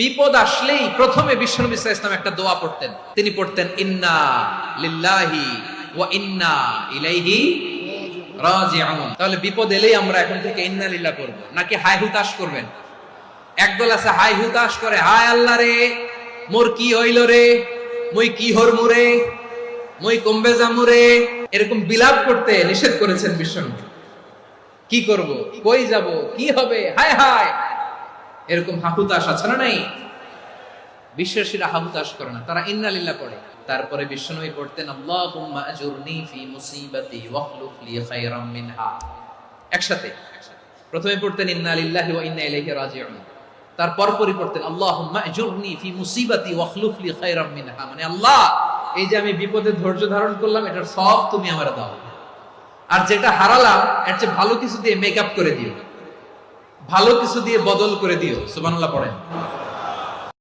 বিপদ আসলেই প্রথমে বিশ্বনবী সাল্লাল্লাহু আলাইহি ওয়াসাল্লাম একটা দোয়া পড়তেন। তিনি পড়তেন ইন্না লিল্লাহি ওয়া ইন্না ইলাইহি রাজিউন। তাহলে বিপদ এলেই আমরা এখন থেকে ইন্না লিল্লাহ করব, নাকি হাই হুতাশ করবেন? একদল আছে হাই হুতাশ করে, হায় আল্লাহ রে মোর কি হইল রে, মুই কি হরমু রে, মুই কমবে যামু রে, এরকম বিলাপ করতে নিষেধ করেছেন বিশ্বনবী। কি করব, কই যাব, কি হবে, হায় হায়, এরকম হাহুতাশ আছে না নাই? বিশ্বাসীরা হাহুতাশ করে না, তারা ইন্না লিল্লাহ পড়ে। তারপরে বিশ্বনবী পড়তেন আল্লাহুম্মা আজুরনি ফি মুসিবাতি ওয়াখলুফ লি খায়রাম মিনহা। একসাথে প্রথমে পড়তেন ইন্না লিল্লাহি ওয়া ইন্না ইলাইহি রাজিউন, তারপর পরে পড়তেন আল্লাহুম্মা আজুরনি ফি মুসিবাতি ওয়াখলুফ লি খায়রাম মিনহা, মানে আল্লাহ এই যে আমি বিপদে ধৈর্য ধারণ করলাম এটার সব তুমি আমারে দাও, আর যেটা হারালাম এর চেয়ে ভালো কিছু দিয়ে মেকআপ করে দিও, ভালো কিছু দিয়ে বদল করে দিও। সুবহানাল্লাহ পড়েন।